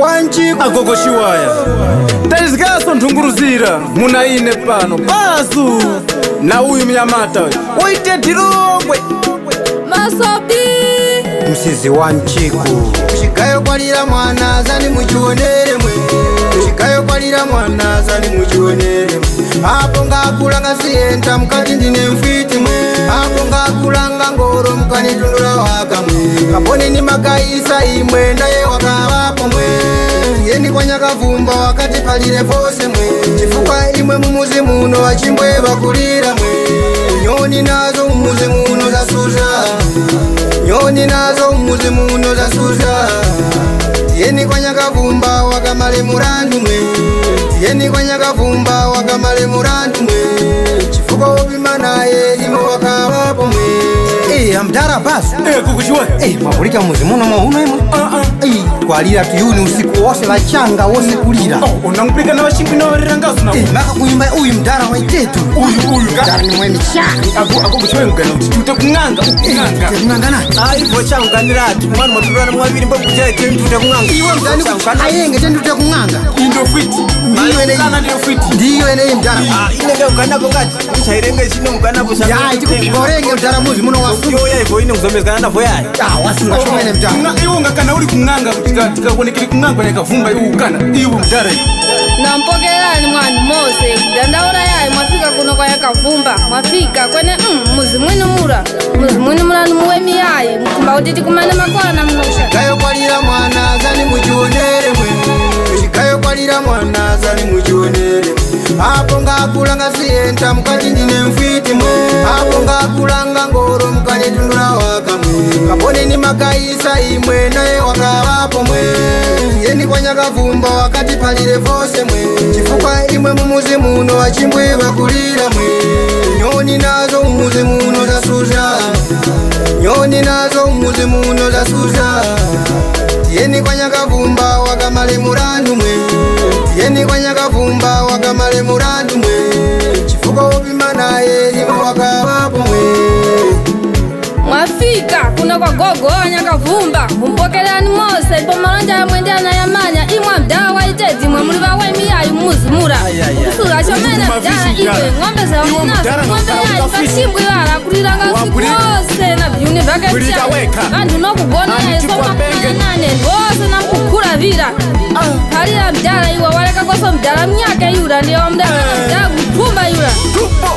Wanchiku Agogo Shiwaya Talizgaso ntunguruzira Munaine pano Basu Na uyu mnyamata Oite tirogwe Masobi Msizi Wanchiku Shikayo kwalira mwana zani muchionere mwe Shikayo kwalira mwana zani muchionere mwe Hapo ngakulanga sienta mkati ndine mfiti mwe Hapo ngakulanga ngoro mkani tundura waka mwe Kapone ni makaisa imwe ndaye wakawapo mwe Yeni kwa nyakavumba wakati palire fose mwe Chifuka imwe mumuzi muno wachimbwe bakulira mwe Nyoni nazo mumuzi muno za suza Nyoni nazo mumuzi muno za suza Yeni kwa nyakavumba wakamale murandu mwe Yeni kwa nyakavumba wakamale murandu mwe Chifuka opima naye imo wakawapo mwe Amdara basu Agogo Shiwaya Mabulika muzi muno mwa imo Kwalira tuyuni usiku wose la changa wose kulira Unangupika na washimbi na warirangasu na Maka kunyumba uyu mdara wa itetu Uyu Mdara ni mwemi changa Agogo Shiwaya mgana utute kunganga Kunganga na Ivo changanirati mwana maturana mwabiri mbo kujaye tute kunganga Iwe mdani ayenge tute kunganga Indo fiti Ndiyo ene mdara Inenge ukanako ngati Chairenge chino mkanako Ya iti kukorenge mdara muzi muno wasu Yoya ivo ine kuzomezgana na voyaya Wasura chumene mdara Iwo ngakana uli kunganga Tika konekili kunganga Neka vumba iwo ukana Iwo mdara Nampokelani mwanu mose Dandaura yae mwafika kuno kwa yakavumba Mwafika kwene muzi mwinu mura Muzi mwinu mura numuwemi yae Mkumba utiti kumane makola na mnusha Shikayo kwalira mwana zani muchionere mwe Shikayo kwalira mwana zani muchionere mwe Hapo ngakulanga sienta mkati ndine mfiti mwe Hapo ngakulanga ngoro mkani tundura waka mwe Kapone ni makaisa imwe naye wakawapo mwe Yeni kwa nyakavumba wakati palire fose mwe Chifuka imwe mumuzi muno wachimbwe bakulira mwe Nyoni nazo mumuzi muno za suza Nyoni nazo mumuzi muno za suza Yeni kwa nyakavumba wakamale murandu mwe Yeni kwa nyakavumba wakamale murandu mwe Chifuka opima naye imo wakawapo mwe Mwafika kuno kwa gogo wa nyakavumba Mpokelani mose ipo malanja ya mwendana ya manya Imwa mdawa wa iteti mwe muliva wemi yae muzi mura Kusura chomene mdana iwe ngombe za winazo Ngombe yae kachimbu yara kuliranga siku wose Na viuni vake chia Kandu no kugona ya isoma nane Wose na mkukura vira Kalira mdana iwa waleka koso mdana mnyake yura Ndiyo mdana kuvumba yura Tupo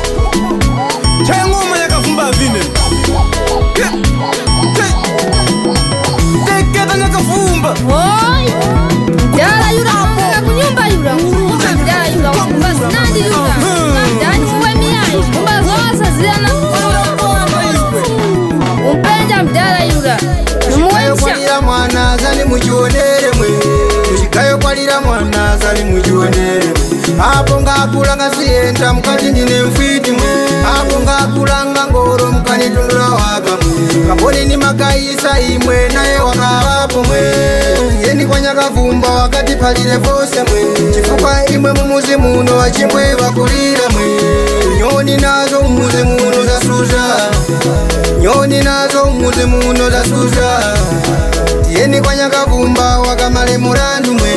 Chayangoma yakavumba vine Teketa nyakavumba Oi Mdala yura Mdala kunyumba yura Mdala yura Mkumba sinandi yura Mdani uwe miyai Mkumba zosa ziyana Umpenja mdala yura Shikayo kwalira mwana zani muchionere mwe Shikayo kwalira mwana zani muchionere mwe Hapo ngakulanga sienta mkati ndine mfiti mwe Hapo ngakulanga ngoro mkani tundura waka mwe Kapone ni makaisa imwe naye wakawapo mwe Yeni kwa nyakavumba wakati palire fose mwe Chifuka imwe mumuzi muno wachimbwe bakulira mwe Nyoni nazo mumuzi muno za suza Nyoni nazo mumuzi muno za suza Yeni kwa nyakavumba wakamale murandu mwe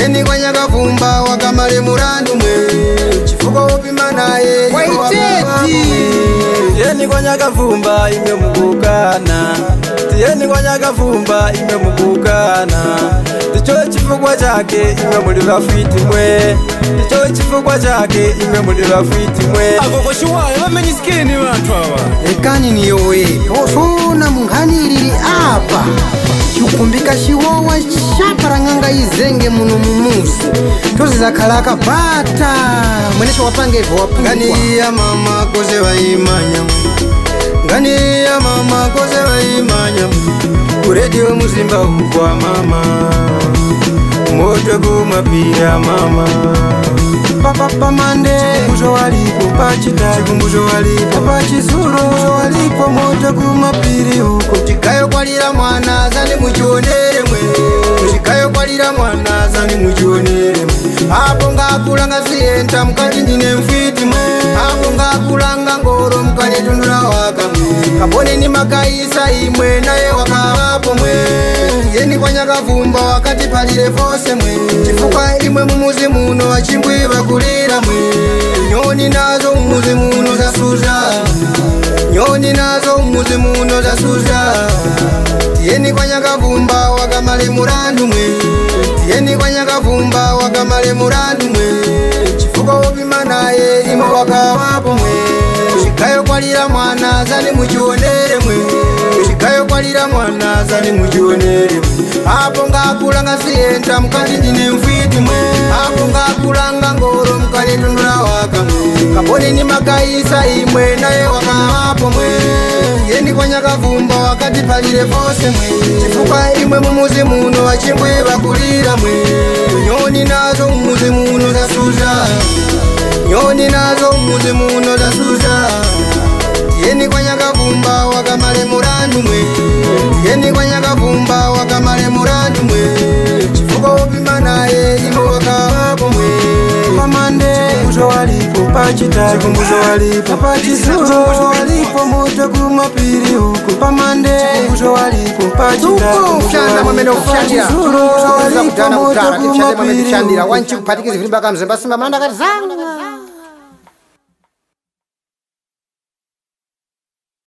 Yeni kwa nyakavumba wakamale murandu mwe Chifuka opima naye Waiteti Yeni kwa nyakavumba ime mugukana Yeni kwa nyakavumba ime mugukana Ticho chifukwa chake ime mulira fiti mwe Ticho chifukwa chake ime mulira fiti mwe Agogo Shiwaya wamenyi skini watu hawa Ekani ni yowe Osuna mungani ilili apa Chukumbika shiwawa Shapara nganga izenge muno mumusi Tozi za kalaka bata Mwenesho wapange hivyo wapungwa Ngani ya mama koze wa imanya Ngani ya mama koze wa imanya Kuredio muzimba ukwa mama Moto kumapira mama Papa mande Chikumbuzo walipo pachita Chikumbuzo walipo pachisuro Chikumbuzo walipo moto kumapiri huko Chikayo kwalira mwana zani muchionere mwe Chikayo kwalira mwana zani muchionere mwe apo ngakulanga siyenta mkati ndine mfiti mwe apo ngakulanga ngoro mkani tundula waka mwe kapone ni makaisa imwe naye wakawapo mwe yeni kwa Nyakavumba wakati palile fose mwe chifuka imwe mumuzi muno wachimbwi bakulira mwe nyoni nazo mumuzi muno zasuza nyoni nazo mumuzi muno zasuza yeni kwa Nyakavumba wakamale murandu mwe yeni kwa Nyakavumba wakamale murandu mwe chifuka wopima naye imwe wakawapo mwe chikayo kwalira mwana zani muchionere mwe chikayo kwalira mwana zani muchionere apo ngakulanga siyenta mkati ndine mfiti mwe apo ngakulanga ngoro mkani tundula waka mwe kapone ni makaisa imwe naye wakawapo mwe yeni kwa Nyakavumba wakati palile fose mwe chifuka imwe mumuzi muno wachimbwi bakulira mwe nyoni nazo mumuzi muno zasuza nyoni nazo mumuzi muno zasuza yeni kwa Nyakavumba wakamale murandu mwe yeni kwa Nyakavumba wakamale murandu mwe chifuka wopima naye imwe wakawapo mwe pamande chikumbusho walipo pachita chikumbusho walipo pachisuro walipo moto kumapiri huko pamande chikumbusho walipo pachita ufyanda mwamene ufyandira ufyandira wanchi kupatikiza vili baka mzemba simba manda kati zanga